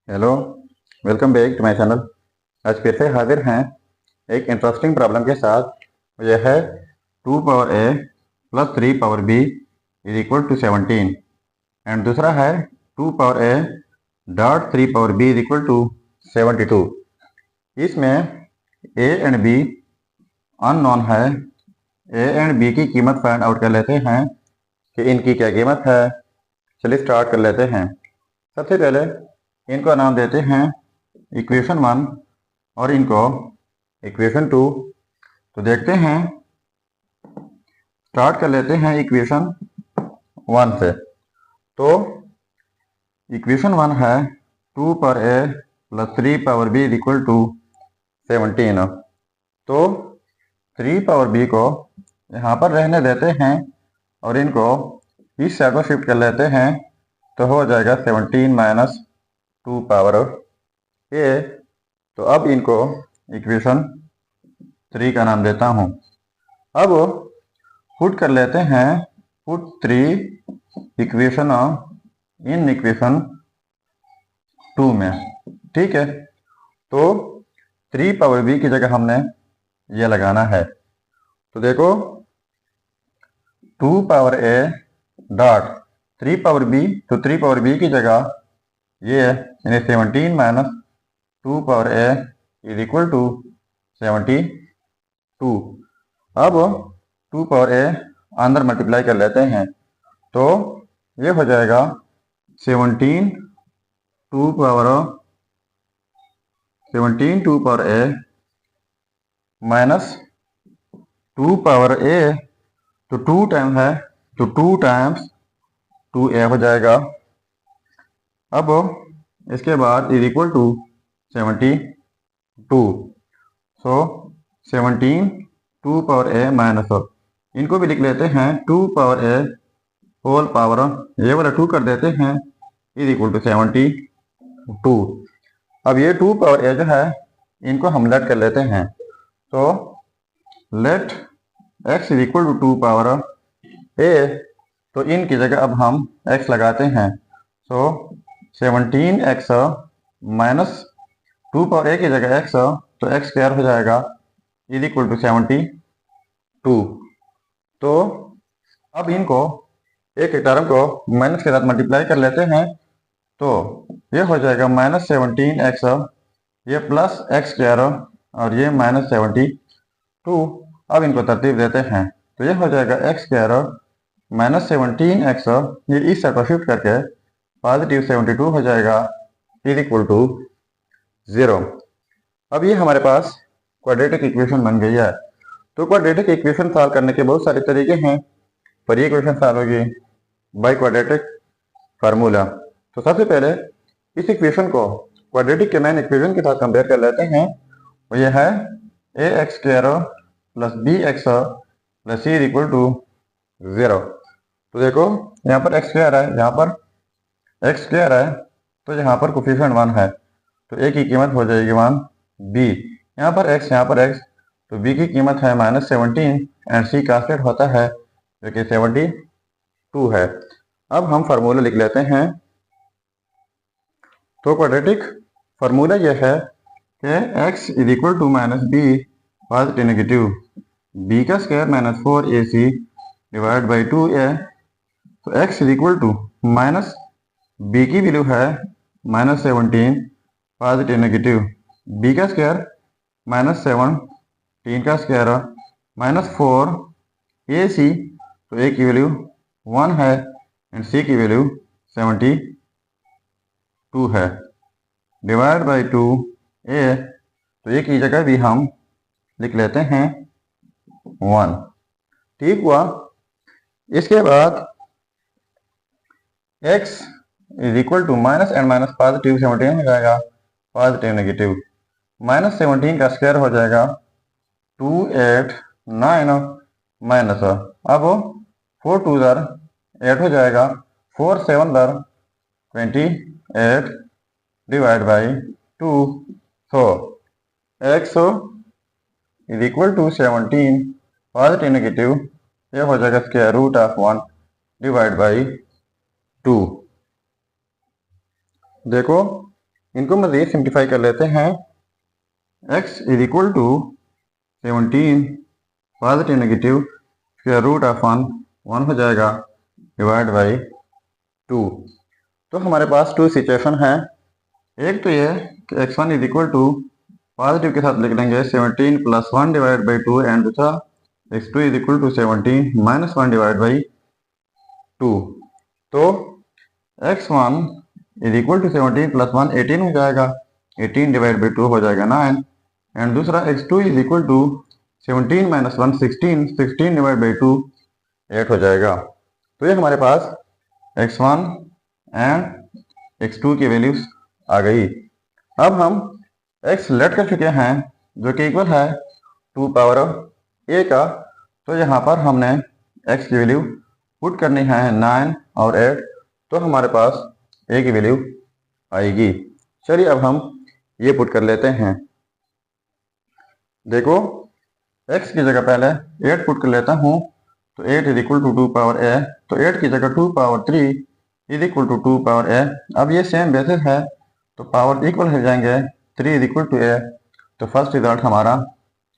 Hello, welcome back to my channel. आज फिर से हाजिर हैं एक इंटरेस्टिंग प्रॉब्लम के साथ। यह है 2 power a plus 3 power b is equal to 17 and दूसरा है 2 power a dot 3 power b is equal to 72। इसमें ए एंड बी अननोन है। ए एंड बी की कीमत फाइंड आउट कर लेते हैं कि इनकी क्या कीमत है। चलिए स्टार्ट कर लेते हैं। सबसे पहले इनको नाम देते हैं इक्वेशन 1 और इनको इक्वेशन 2। तो देखते हैं, स्टार्ट कर लेते हैं इक्वेशन 1 से। तो इक्वेशन 1 है 2 power a plus 3 power b is equal to 17। तो 3 पावर बी को यहाँ पर रहने देते हैं और इनको इस साइड को शिफ्ट कर लेते हैं। तो हो जाएगा 17 माइनस 2 पावर ए। तो अब इनको इक्वेशन 3 का नाम देता हूँ। अब पुट कर लेते हैं, पुट 3 इक्वेशन इन इक्वेशन 2 में। ठीक है, तो 3 पावर बी की जगह हमने ये लगाना है। तो देखो 2 power a dot 3 power b, तो 3 पावर बी की जगह ये है यानी 17 minus 2 power a is equal to 72। अब 2 पावर ए अंदर मल्टीप्लाई कर लेते हैं। तो ये हो जाएगा 17 2 power 17 2 power a minus 2 power A, तो 2 टाइम है तो 2 टाइम्स 2a हो जाएगा। अब इसके बाद इज इक्वल टू 72। सो 17 2 पावर ए माइनस, इनको भी लिख लेते हैं 2 पावर ए होल पावर, ये वाला 2 कर देते हैं इज इक्वल टू 72। अब ये 2 पावर ए जो है इनको हम लेट कर लेते हैं। तो let x is equal to 2 power A, तो इनकी जगह अब हम x लगाते हैं। सो 17x माइनस 2 पावर ए की जगह x, तो x स्क्वायर हो जाएगा इज इक्वल टू 72। तो अब इनको एक टर्म को माइनस के साथ मल्टीप्लाई कर लेते हैं। तो ये हो जाएगा माइनस 17x, ये प्लस x स्क्वायर और ये माइनस 72। अब इनको तरतीब देते हैं। तो ये हो जाएगा x स्क्वायर माइनस 17x, ये इस साइड को शिफ्ट करके पॉजिटिव 72 हो जाएगा इज इक्वल टू 0। अब ये हमारे पास क्वाड्रेटिक इक्वेशन बन गई है। तो क्वाड्रेटिक इक्वेशन सॉल्व करने के बहुत सारे तरीके हैं, पर ये इक्वेशन सॉल्व होगी बाय क्वाड्रेटिक फार्मूला। तो सबसे पहले इस इक्वेशन को क्वाड्रेटिक के मेन इक्वेशन के साथ कंपेयर कर लेते हैं। वो ये है A X square plus B X plus C equal to 0। तो देखो यहाँ पर एक्स स्क्वायर है, यहाँ पर एक्स स्क्वायर है, तो यहाँ पर कोफिशिएंट 1 है, तो ए की कीमत हो जाएगी 1। बी यहाँ पर एक्स, यहाँ पर एक्स, तो बी की कीमत है माइनस 17 एंड सी कांस्टेंट होता है जो कि 72 है। अब हम फार्मूला लिख लेते हैं। तो क्वाड्रेटिक फार्मूला यह है कि x is equal to minus b positive negative, b का square minus 4ac divide by 2a। तो x is equal to minus b की वैल्यू है माइनस 17 पॉजिटिव नेगेटिव, बी का स्क्वायर माइनस 17 का स्क्वायर माइनस 4ac, तो a की value 1 है and c की वैल्यू 72 है, डिवाइड बाई 2a, तो ये की जगह भी हम लिख लेते हैं 1। ठीक हुआ। इसके बाद x is equal to minus and minus positive 17 हो जाएगा पॉजिटिव नेगेटिव, माइनस 17 का स्क्वायर हो जाएगा 289 माइनस, अब 4 2 दर 8 हो जाएगा, 4 7 दर 28 डिवाइड बाई 2। सो x is equal to 17 positive negative, ये हो जाएगा square root of 1 divide by 2। देखो इनको मज़ीद सिंप्लीफाई कर लेते हैं। x is equal to 17 positive negative square root of 1 हो जाएगा डिवाइड बाई 2। तो हमारे पास 2 सिचुएशन है। एक तो ये कि x1 is equal to positive के साथ लिख लेंगे 17 प्लस 1 डिवाइड बाई 2 एंड दूसरा x2 is equal to 17 minus 1 divide by 2। तो x1 is equal to 17 plus 1 18 हो जाएगा, 18 डिवाइड बाई 2 हो जाएगा 9 एंड दूसरा x2 is equal to 17 minus 1 16, 16 divide by 2 8 हो जाएगा। तो ये हमारे पास x1 एंड x2 की वैल्यूज आ गई। अब हम x लेट कर चुके हैं जो कि इक्वल है 2 पावर a का। तो यहाँ पर हमने x की वैल्यू पुट करनी है 9 और 8, तो हमारे पास a की वैल्यू आएगी। चलिए अब हम ये पुट कर लेते हैं। देखो x की जगह पहले 8 पुट कर लेता हूँ, तो 8 is equal to 2 power a, तो 8 की जगह 2 power 3 is equal to 2 power a। अब ये सेम बेसिस है तो पावर इक्वल हो जाएंगे, 3 इज इक्वल टू a, तो फर्स्ट रिजल्ट हमारा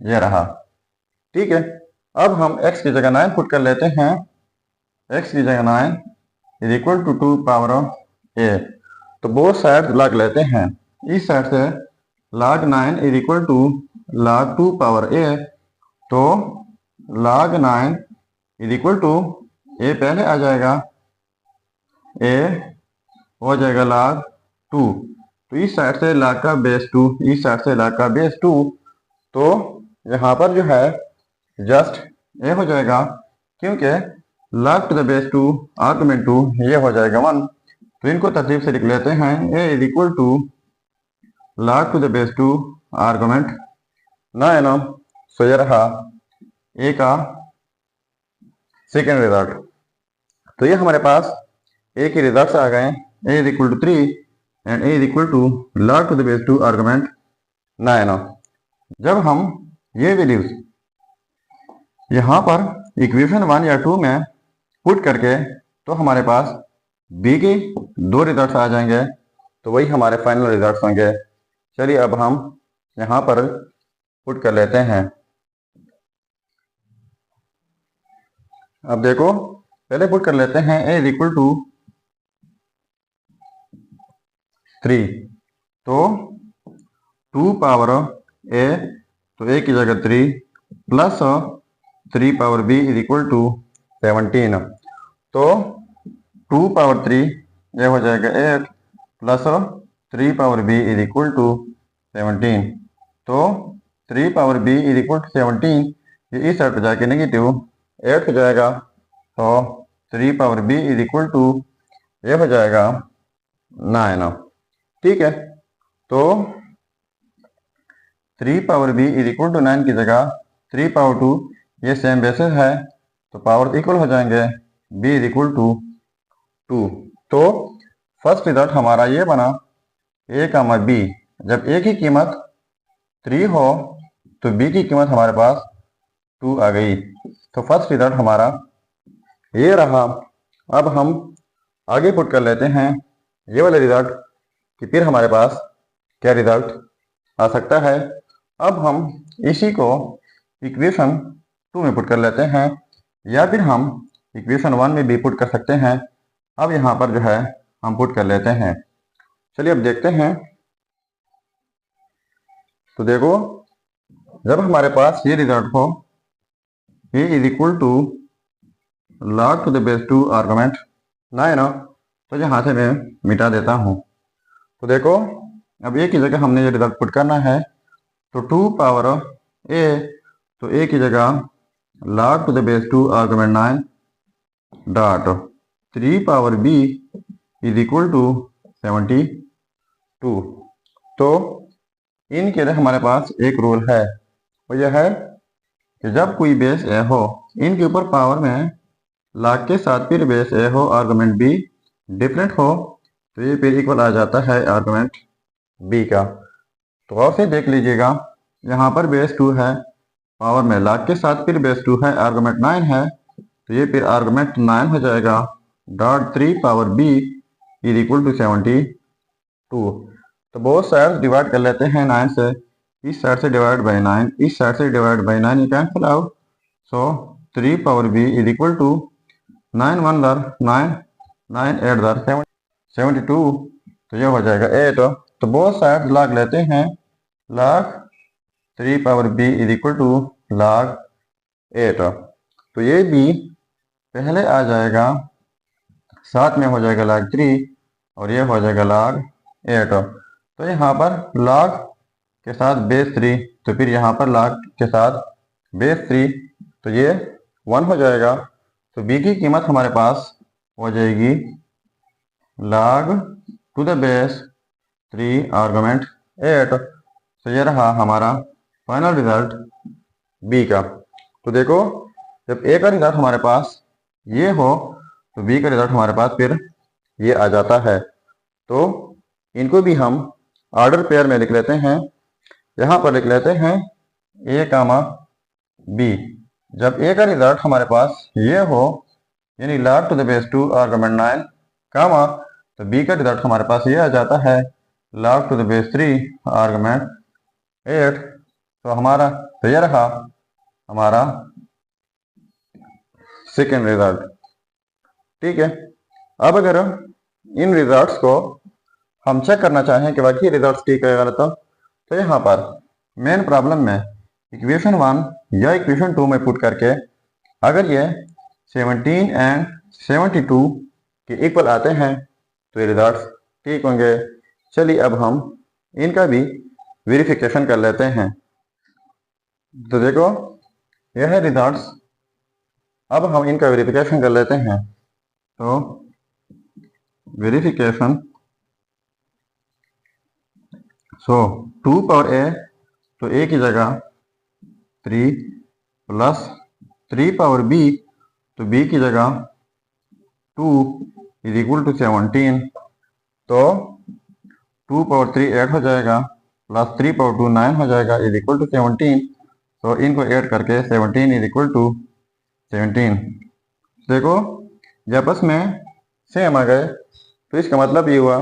ये रहा। ठीक है, अब हम x की जगह 9 पुट कर लेते हैं। x की जगह 9 is equal to 2 power a, तो बोथ साइड लॉग लेते हैं। इस साइड से log 9 is equal to log 2 power a, तो log 9 is equal to a पहले आ जाएगा, a हो जाएगा log 2, तो इस साइड से log का बेस 2, इस साइड से log का बेस 2, तो यहाँ पर जो है जस्ट a हो जाएगा, क्योंकि log to the base 2 argument 2 ये हो जाएगा 1, तो इनको तरतीब से लिख लेते हैं। a is equal to log to the base 2 argument 9, so ये रहा a का सेकेंड रिजल्ट। तो ये हमारे पास a के रिजल्ट्स आ गए, a is equal to 3 and a is equal to log to the base 2 argument 9। जब हम ये वैल्यूज यहाँ पर इक्वेशन 1 या 2 में पुट करके, तो हमारे पास b के 2 रिजल्ट्स आ जाएंगे, तो वही हमारे फाइनल रिजल्ट्स होंगे। चलिए अब हम यहाँ पर पुट कर लेते हैं। अब देखो पहले पुट कर लेते हैं a इज इक्वल टू 3, तो 2 पावर a, तो a की जगह 3 plus 3 power b is equal to 17, तो 2 पावर 3 ये हो जाएगा 8 plus 3 power b is equal to 17, तो 3 power b is equal to 17, ये इस साइड पर जाके नेगेटिव 8 हो जाएगा, तो 3 power b is equal to ये हो जाएगा 9। ठीक है, तो 3 power b is equal to 9 की जगह 3 पावर 2 ये सेम बेसिस है, तो पावर इक्वल हो जाएंगे, b इज इक्वल टू 2। तो फर्स्ट रिजल्ट हमारा ये बना a का b, जब a की कीमत 3 हो तो b की कीमत हमारे पास 2 आ गई, तो फर्स्ट रिजल्ट हमारा ये रहा। अब हम आगे पुट कर लेते हैं ये वाले रिजल्ट कि फिर हमारे पास क्या रिजल्ट आ सकता है। अब हम इसी को इक्वेशन 2 में पुट कर लेते हैं, या फिर हम इक्वेशन 1 में भी पुट कर सकते हैं। अब यहाँ पर जो है हम पुट कर लेते हैं। चलिए अब देखते हैं। तो देखो जब हमारे पास ये रिजल्ट हो a is equal to log to the base 2 argument 9, तो यहाँ से मैं मिटा देता हूँ। तो देखो अब a की जगह हमने ये रिजल्ट पुट करना है, तो 2 पावर a, तो a की जगह log to the base 2 argument 9 dot 3 power b is equal to 72। तो इनके लिए हमारे पास एक रूल है, वो यह है कि जब कोई बेस a हो, इनके ऊपर पावर में log के साथ फिर बेस a हो, आर्गुमेंट b डिफरेंट हो, तो ये फिर इक्वल आ जाता है आर्गुमेंट b का। तो और से देख लीजिएगा, यहाँ पर बेस 2 है, पावर में log के साथ फिर बेस 2 है, आर्गुमेंट 9 है, तो ये फिर आर्गुमेंट 9 हो जाएगा dot 3 power b is equal to 72। तो बोथ साइड डिवाइड कर लेते हैं 9 से। इस साइड से डिवाइड बाई 9, इस साइड से डिवाइड बाई 9, ये cancel out. So 3 power b is equal to 9 1 दर 9, 9 8 दर 72, तो ये हो जाएगा 8। तो बोथ साइड लॉग लेते हैं, log 3 power b is equal to log 8। तो ये भी पहले आ जाएगा, साथ में हो जाएगा log 3 और ये हो जाएगा log 8। तो यहाँ पर log के साथ बेस 3, तो फिर यहाँ पर log के साथ बेस 3, तो ये 1 हो जाएगा। तो b की कीमत हमारे पास हो जाएगी log to the base 3 argument 8। तो ये रहा हमारा फाइनल रिजल्ट b का। तो देखो, जब a का रिजल्ट हमारे पास ये हो तो b का रिजल्ट हमारे पास फिर ये आ जाता है। तो इनको भी हम ऑर्डर पेयर में लिख लेते हैं। यहाँ पर लिख लेते हैं a कामा b। जब a का रिजल्ट हमारे पास ये हो, यानी log to the base 2 argument 9 comma, तो b का रिजल्ट हमारे पास ये आ जाता है log to the base 3 argument 8। तो हमारा तो ये रहा हमारा सेकेंड रिजल्ट। ठीक है, अब अगर इन रिजल्ट्स को हम चेक करना चाहें कि वाकई रिजल्ट्स ठीक है गलत, तो यहाँ पर मेन प्रॉब्लम में इक्वेशन 1 या इक्वेशन 2 में पुट करके अगर ये 17 एंड 72 के इक्वल आते हैं तो ये रिजल्ट्स ठीक होंगे। चलिए अब हम इनका भी वेरिफिकेशन कर लेते हैं। तो देखो, यह है रिजल्ट्स। अब हम इनका वेरिफिकेशन कर लेते हैं। तो वेरिफिकेशन, सो 2 पावर a, तो a की जगह 3 प्लस 3 पावर b, तो b की जगह 2 इज इक्वल टू 17। तो 2 पावर 3 8 हो जाएगा, प्लस 3 पावर 2 9 हो जाएगा, इज इक्वल टू 17। तो इनको ऐड करके 17 इज इक्वल टू 17। देखो, जब आपस में सेम आ गए तो इसका मतलब ये हुआ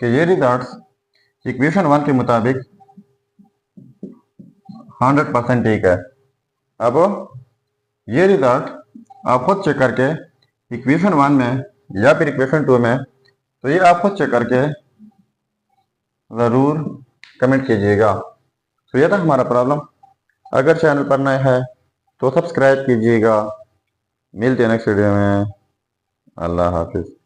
कि ये रिजल्ट्स इक्वेशन 1 के मुताबिक 100% ठीक है। अब ये रिजल्ट आप खुद चेक करके इक्वेशन 1 में या फिर इक्वेशन 2 में, तो ये आप खुद चेक करके ज़रूर कमेंट कीजिएगा। तो ये था हमारा प्रॉब्लम। अगर चैनल पर नए है तो सब्सक्राइब कीजिएगा। मिलते हैं नेक्स्ट वीडियो में। अल्लाह हाफिज़।